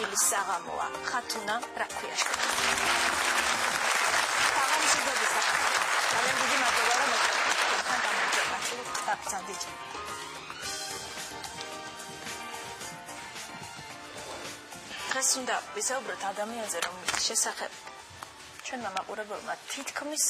თბილის საღამოა. ხათუნა რა ქვია? დღეს უნდა ვისაუბროთ ადამიანზე, რომლის შესახებ ჩვენმა მაყურებელმა თითქმის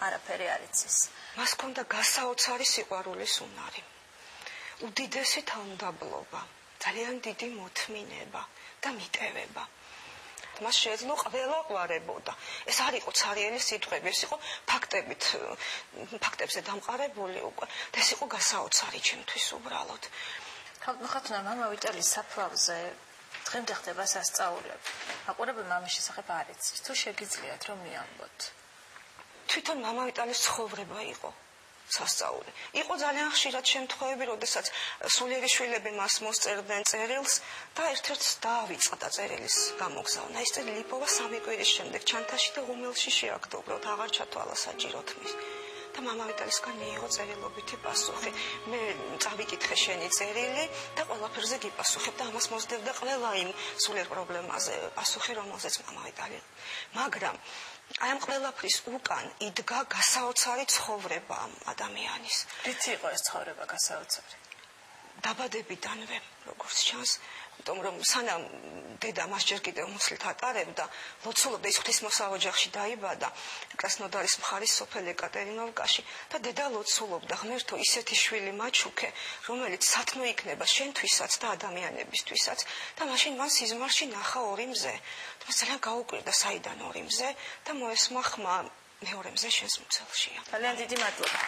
არაფერი არ იცის. მას ჰქონდა გასაოცარი სიყვარულის უნარი, უდიდესი თავმდაბლობა, ძალიან დიდი მოთმინება და მიტევება. მას შეეძლო ყველა ყვარებოდა. ეს არ იყო ცარიელი სიტყვები, ეს იყო ფაქტებზე დამყარებული უკვე. და ეს იყო გასაოცარი ჩემთვის უბრალოდ. ხათუნა, მამა ვიტალის საფლავზე დღემდე ხდება სასწაულები. მაყურებელმა ამის შესახებ არ იცის. თუ შეგიძლიათ რომ მიამბოთ. თვითონ მამა ვიტალის ცხოვრება იყო სასწაული. იყო ძალიან ხშირად შემთხვევები, როდესაც სულიერი შვილები მას მოსწერდნენ წერილს და ერთ-ერთ დაავიწყდა წერილის გამოგზავნა. ეს წერილი იპოვა 3 კვირის შემდეგ ჩანთაში და ღუმელში შეაგდო, უბრალოდ აღარ ჩათვალა საჭიროდ მის. და მამა ვიტალისგან მიიღო წერილობითი პასუხი. მე წავიკითხე შენი წერილი და ყველაფერზე გიპასუხებ და ამას მოსდევდა ყველა იმ სულიერ პრობლემაზე პასუხი, რომელზეც მამა ვიტალი. მაგრამ აი ამ ყველაფრის უკან იდგა გასაოცარი ცხოვრება ამ ადამიანის. რითი იყო ეს ცხოვრება გასაოცარი? დაბადებიდანვე, როგორც ჩანს, იმიტომ რომ სანამ დედა მას ჯერ კიდევ მუცლით ატარებდა, ლოცულობდა, ის ღვთისმოსავ ოჯახში დაიბადა, კრასნოდარის მხარის სოფელ ეკატერინოვკაში და დედა ლოცულობდა, ღმერთო, ისეთი შვილი მაჩუქე, რომელიც სათნო იქნება შენთვისაც და ადამიანებისთვისაც და მაშინ მან სიზმარში ნახა ორი მზე. მას ძალიან გაუკვირდა საიდან ორი მზე და მოესმა ხმა მეორე მზე შენს მუცელშია. ძალიან დიდი მადლობა.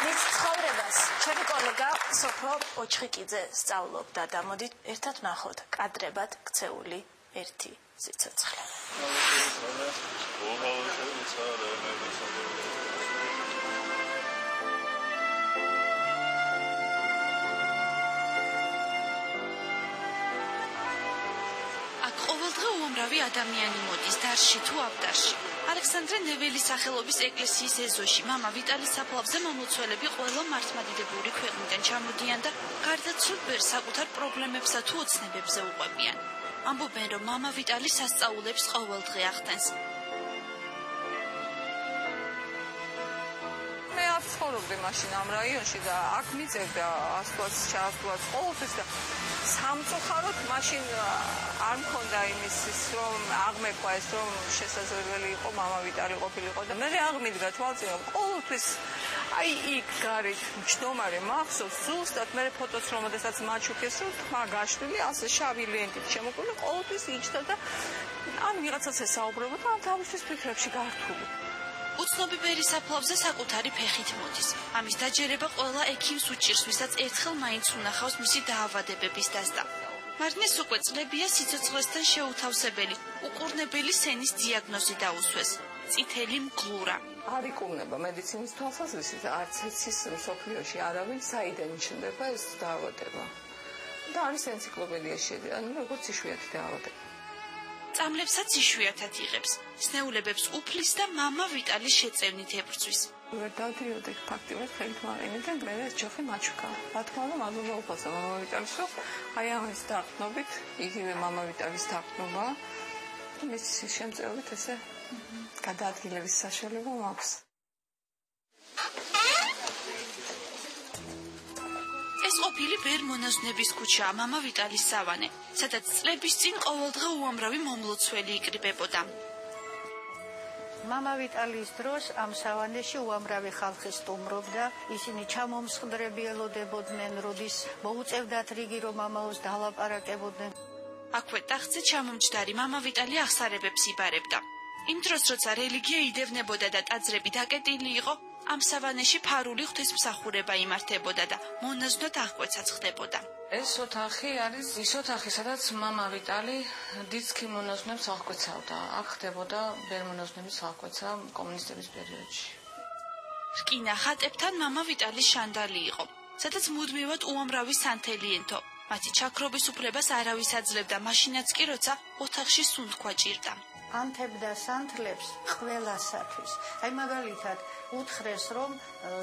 მის ცხოვრებას ჩემი კოლეგა სოფო ოჩხიკიძე სწავლობდა და მოდით ერთად ვნახოთ კადრებად ქცეული ერთი სიცოცხლე. აქ ყოველდღე უამრავი ადამიანი მოდის დარში თუ აბდარში. ალექსანდრე ნეველის სახელობის ეკლესიის ეზოში მამა ვიტალის საფლავზე მომლოცველები ყველა მართლმადიდებლური ქვეყნიდან ჩამოდიან და გარდაცვლილ ბერს საკუთარ პრობლემებსა თუ ოცნებებზე უყვებიან. ამბობენ, რომ მამა ვიტალი სასწაულებს ყოველდღე ახდენს. მე არ ცხოვრობდი მაშინ ამ რაიონში და აქ მიწევდა 100-ს, 100-ს ყოველთვის და სამწუხაროდ მაშინ არ მქონდა იმის რომ აღმეყვა ეს რომ შესაძლებელი იყო მამა ვიტალი ყოფილიყო და მე აღმიდგა თვალწინ ყოველთვის აი იქ გარეთ მჯდომარე მახსოვს ზუსტად მე ფოტოც რომ შესაძ მაჩუქეს რომ თმა გაშვილი ასე შავი ლენტით შემოკვილი ყოველთვის იჯდა და ან ვიღაცას ესაუბრებოდა ან თავისთვის ფიქრებში გართული. უცნობი ბერის საფლავზე საკუთარი ფეხით მოდის. ამის დაჯერება ყველა ექიმს უჭირს, ვისაც ერთხელ მაინც უნახავს მისი დაავადებების დასტა. მარნეს უკვე წლებია სიცოცხლესთან შეუთავსებელი, უკურნებელი სენის დიაგნოზი დაუსვეს. წითელი მგლურა. არ იკურნება მედიცინის თვალსაზრისით, არც ეცის მსოფლიოში არავინ საიდან ჩნდება ეს დაავადება. და არის ენციკლოპედიაში შედი, ანუ როგორც იშვიათი დაავადება. წამლებსაც იშვიათად იღებს. სნეულებებს უფლის და მამა ვიტალის შეწევნით ებრძვის. ვერ დავდიოდი ფაქტიურად ხელით მარენიდან მე ეს ჯოხი მაჩუქა. რა თქმა უნდა, მადლობა უფალსა მამა ვიტალის, რომ აი ამის დაყრდნობით, იგივე მამა ვიტალის დაყრდნობა მის შემწეობით ესე გადაადგილების საშუალება მაქვს. ეს ყოფილი ბერ-მონაზვნების ქუჩა, მამა ვიტალის სავანე, სადაც წლების წინ ყოველდღე უამრავი მომლოცველი იკრიბებოდა. მამა ვიტალის დროს ამ სავანეში უამრავი ხალხი სტუმრობდა, ისინი ჩამომსხდრები ელოდებოდნენ, როდის მოუწევდათ რიგი რომ მამაოს დალაპარაკებოდნენ. აქვე ტახტზე ჩამომჯდარი მამა ვიტალი აღსარებებს იბარებდა. იმ დროს, როცა რელიგია იდევნებოდა და ტაძრები დაკეტილი იყო, ამ სავანეში ფარული ღვთისმსახურება იმართებოდა და მონაზვნად აღკვეცაც ხდებოდა. ეს ოთახი არის ის ოთახი, სადაც მამა ვიტალი დიდსქი მონაზვნებს აღკვეცავდა. აქ ხდებოდა ბერ-მონაზვნების აღკვეცა კომუნისტების პერიოდში. რკინა ხატებთან მამა ვიტალის შანდალი იყო, სადაც მუდმივად უამრავი სანთელი ენთო. მათი ჩაქრობის უფლებას არავის აძლევდა, მაშინაც კი როცა ოთახში სუნთქვა ჭირდა. ანთებდა სანთლებს ყველასათვის. აი მაგალითად უთხრეს რომ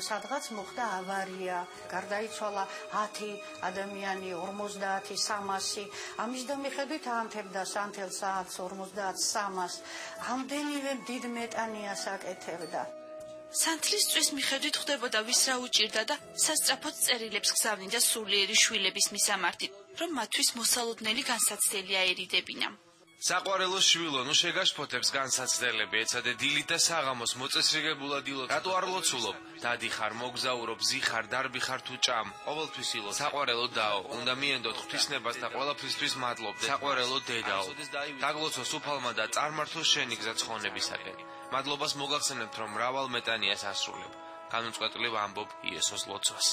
სადღაც მოხდა ავარია, გარდაიცვალა 10 ადამიანი, 50, 300. ამის დამიხედვით აანთებდა სანთელ საათს 50-300. ამდენივე დიდ მეტანიას აკეთებდა. სანთლისთვის მიხედვით ხდებოდა ვის რა უჭირდა და სასწრაფოდ წერილებს გზავნიდა სულიერი შვილების მისამართით, რომ მათთვის მოსალოდნელი განსაცდელი აერიდებინა. საყვარელო შვილო, ნუ შეგაშფოთებს განსაცდელები, ეცადე დილით და საღამოს მოწესრიგებულად ილოცავ. რატო არ ლოცულობ? დადი ხარ, მოგზაურობ, ზიხარ, დარბი ხარ თუ ჭამ. ყოველთვის ილოცავ. საყვარელო დაო, უნდა მიენდოთ ღვთისნებას და ყველაფრისთვის მადლობდე. საყვარელო დედაო, დაგლოცოს უფალმა და წარმართო შენი გზა ცხონებისაკენ. მადლობას მოგახსენებთ, რომ მრავალ მეტანიას ასრულებ. განუწყვეტლივ ამბობ იესოს ლოცვას.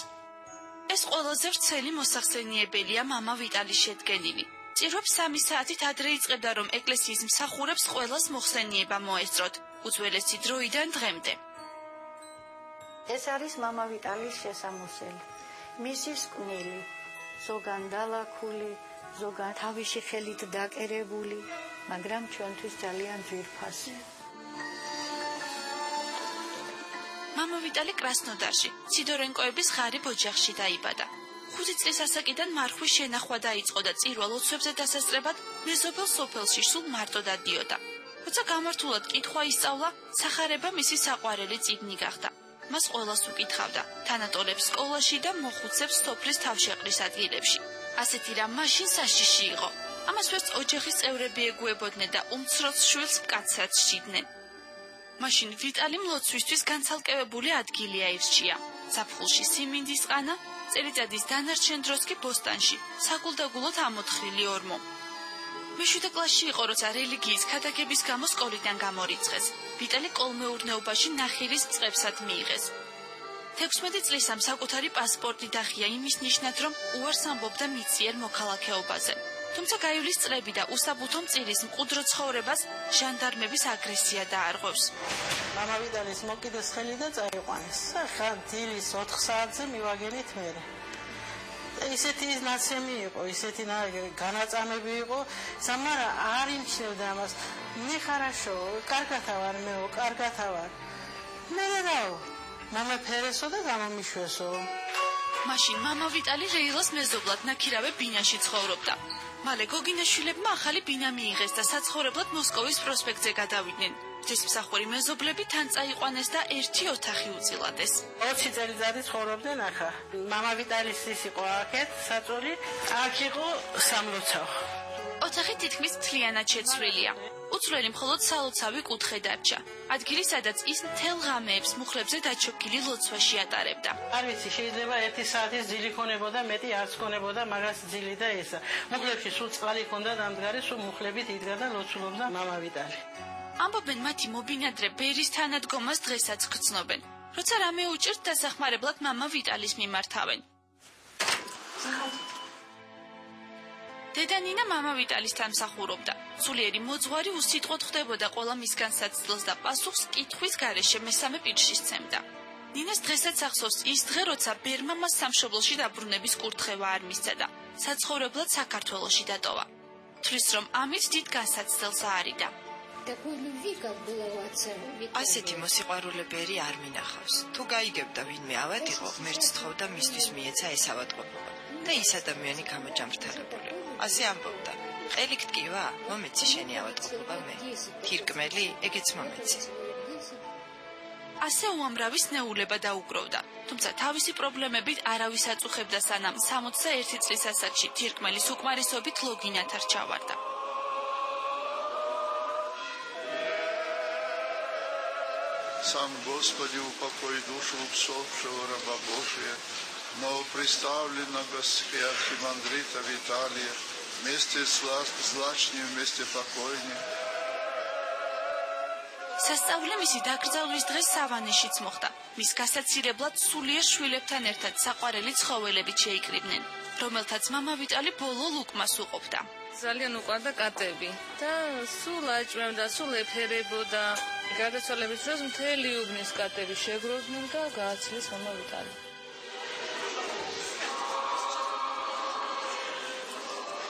ეს ყველაზე ვრცელი მოსახსენიებელია მამა ვიტალის შედგენილი. წირვებს 3 საათით ადრე იწყებდა, რომ ეკლესიის მსახურებს ყველას მოხსენიება მოესწროთ, უძველესი დროიდან დღემდე. ეს არის მამა ვიტალის შესამოსელი. მისი სკვნილი, ზოგან დალაქული, ზოგან თავისი ხელით დაკერებული, მაგრამ ჩვენთვის ძალიან ძვირფასი. მამა ვიტალი კრასნოდარში, სიდორენკოების ღარიბ ოჯახში დაიბადა. 5 წლის ასაკიდან მარხვის შენახვა დაიწყო და წირვა ლოცვებზე დასასწრებად მეზობელ სოფელში სულ მარტო დადიოდა. როცა გამართულად კითხვა ისწავლა, სახარება მისი საყვარელი წიგნი გახდა. მას ყველას უკითხავდა, თანატოლებს სკოლაში და მოხუცებს სოფლის თავშეყრის ადგილებში. ასეთი რამ მაშინ საშიში იყო. ამას ვერც ოჯახის წევრები ეგუებოდნენ და უმცროს შვილს მკაცრად სჭიდნენ. მაშინ ვიტალიმ ლოცვისთვის განცალკევებული ადგილი აირჩია. ზაფხულში სიმინდის ყანა, წელიწადის დანარჩენ დროს კი ბოსტანში, საგულდაგულოდ ამოთხრილი ორმო. მე-7 კლასში იყო, როცა რელიგიის ქადაგების გამო სკოლიდან გამორიცხეს. ვიტალი კოლმეურნეობაში ნახირის წყებსად მიიღეს. 16 წლის ამ საკუთარი პასპორტი დახია იმის ნიშნად, რომ უარს ამბობდა მიწიერ მოქალაქეობაზე. თუმცა გაივლის წრები და უსაბუთო მწირის მყუდრო ცხოვრებას ჟანდარმების აგრესია დაარღვევს. მამა ვიტალის მოკიდეს ხელი და წაიყვანეს. ხან დილის 4 საათზე მივაგენით მერე. ისეთი ნაცემი იყო, ისეთი განაწამები იყო, სამარა არ იმჩნევდა ამას. მე ხარაშო, კარგათა ვარ მეო, კარგათა ვარ. მე რაო, მამა ფერესო და გამომიშვესო. მაშინ მამა ვიტალი რეილას მეზობლად ნაქირავე ბინაში ცხოვრობდა. მალე გოგინაშვილებმა ახალი ბინა მიიღეს და საცხოვრებლად მოსკოვის პროსპექტზე გადავიდნენ. ღვთისმსახური მეზობლები თან წაიყვანეს და ერთი ოთახი უწილადეს. 20 წელიწადი ცხოვრობდნენ ახლა. მამა ვიტალის ის იყო აქეთ, საწოლი, აქ იყო სამლოცავ. ოთახი თითქმის მთლიანად შეცვლილია. უცვლელი მხოლოდ სალოცავი კუთხე დარჩა. ადგილი, სადაც ის მთელ ღამეებს მუხლებზე დაჩოქილი ლოცვაში ატარებდა. არ ვიცი, შეიძლება 1 საათის ძილი ქონებოდა, მეტი არც ქონებოდა, მაგას ძილი და ესა. მუხლებში სულ წყალი ქონდა დამდგარი, სულ მუხლებით იდგა და ლოცულობდა მამა ვიტალი. ამბობენ, მათი მობინადრე ბერის თანადგომას დღესაც გრძნობენ. როცა რამე უჭირთ, დასახმარებლად მამა ვიტალის მიმართავენ. დედანინა მამა ვიტალისთან მსახურობდა. სულიერი მოძღვარი უსიტყვოდ ხდებოდა ყველა მისგან საცდელს და პასუხს კითხვის გარეშე მესამე პირში სცემდა. ნინას დღესაც ახსოვს ის დღე, როცა ბერმა მას სამშობლოში დაბრუნების კურთხევა არ მისცა და საცხოვრებლად საქართველოში დატოვა. თვლის, რომ ამით დიდ განსაცდელს აარიდა. ასეთი მოსიყვარულებელი არ მინახავს. თუ გაიგებდა ვინმე ავად იყო, ღმერთს თხოვდა მისთვის მიეცა ეს ავადმყოფობა და ის ადამიანი გამოჯამრთელებული. ასე ამბობდა, ყელი გტკივა, მომეცი შენი ავადმყოფობა მე. თირკმელი, ეგეც მომეცი. ასე უამრავის ნეულება დაუგროვდა, თუმცა თავისი პრობლემებით არავის აწუხებდა, სანამ 61 წლის ასაკში თირკმელის უკმარისობით ლოგინათარ ჩავარდა. Сам Господи, упокой душу усопшего раба Божия, новоприставленного архимандрита Виталия, вместе с злачнем, вместе покойнее. სასწაული მისი დაკრძალვის დღეს სავანეშიც მოხდა. მის გასაცილებლად სულიერ შვილებთან ერთად საყვარელი ცხოველებით შეიკრიბნენ, რომელთაც მამა ვიტალი ბოლო ლუკმას უყოფდა. ძალიან უყვარდა კატები და სულ აჭმევდა, სულ ეფერებოდა. გარდაცვალების დროს მთელი უბნის კატები შეგროვდნენ და გააცილეს მამა ვიტალი.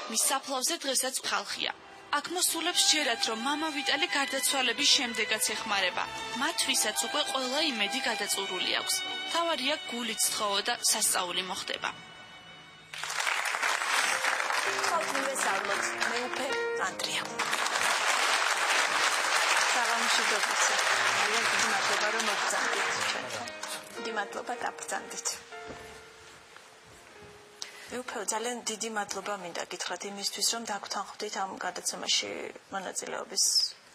მის საფლავზე დღესაც ხალხია. აქ მოსულებს ჯერათ, რომ მამა ვიტალი გარდაცვალების შემდეგაც ეხმარება. მათთვისაც უკვე ყველა იმედი გადაწურული აქვს. თავარია გულით სთხოვო და სასწაული მოხდება. მივესალმოთ, მე უფე ანდრია. საღამოში დოფიცე. ძალიან დიდი მადლობა, რომ მოგწანდით ჩვენთან. დიდი მადლობა დაბრძანდით. უფე ძალიან დიდი მადლობა მინდა გითხრათ იმისთვის, რომ დაგვთანხმდით ამ გადაცემაში მონაწილეობის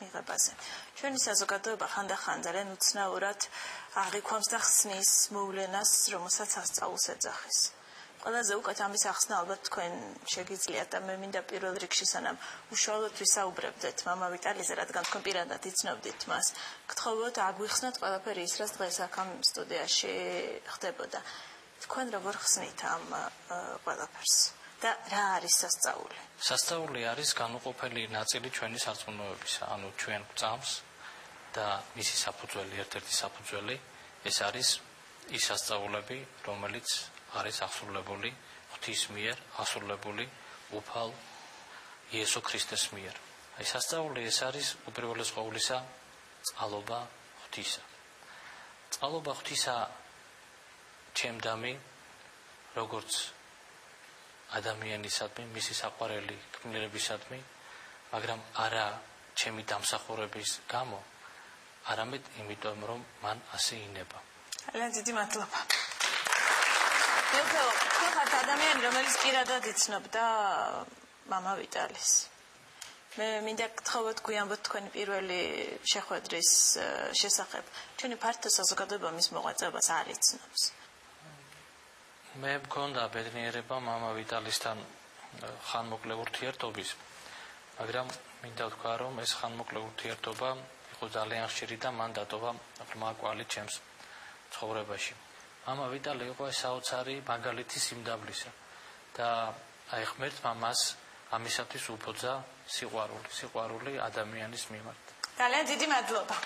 მიღებაზე. ჩვენი საზოგადოება ხანდახან ძალიან უცნაურად აღიქვამს და ხსნის მოვლენას, რომელსაც ასწაულს ეძახის. ყველაზე უკეთ ამის ახსნა ალბათ თქვენ შეგიძლიათ და მე მინდა პირველ რიგში სანამ უშუალოდ ვისაუბრებდეთ მამა ვიტალიზე, რადგან თქვენ პირადად იცნობდით მას, გთხოვოთ აგვიხსნათ ყველაფერი ის, რაც დღეს აქ ამ სტუდიაში ხდებოდა. თქვენ როგორ ხსნით ამ ყველაფერს და რა არის სასწაული? სასწაული არის განუყოფელი ნაწილი ჩვენი სარწმუნოებისა, ანუ ჩვენ გვწამს და მისი საფუძველი, ერთ-ერთი საფუძველი ეს არის ის სასწაულები, რომელიც არის აღსრულებული ღვთის მიერ, აღსრულებული უფალ იესო ქრისტეს მიერ. Აი სასწაული ეს არის უპირველეს ყოვლისა წყალობა ღვთისა. წყალობა ღვთისა ჩემდამი, როგორც ადამიანისადმი, მისი საყვარელი ქმნილებისადმი, მაგრამ არა ჩემი დამსახურების გამო, არამედ იმიტომ, რომ მან ასე ინება. ძალიან დიდი მადლობა. თქვენ ხართ ადამიანი, რომელიც პირადად იცნობდა მამა ვიტალის. მე მინდა გთხოვოთ გვიანბოთ თქვენი პირველი შეხვედრის შესახებ. ჩვენი ფართო საზოგადოება მის მოღვაწეობას არ იცნობს. მე მქონდა ბედნიერება მამა ვიტალისთან ხანმოკლე ურთიერთობის, მაგრამ მინდა ვთქვა, რომ ეს ხანმოკლე ურთიერთობა იყო ძალიან ხშირი და მან დატოვა ღრმა კვალი ჩემს ცხოვრებაში. მამა ვიტალი იყო საოცარი მაგალითი სიმდაბლისა და აი ღმერთმა მას ამისათვის უბოძა სიყვარული ადამიანის მიმართ. ძალიან დიდი მადლობა.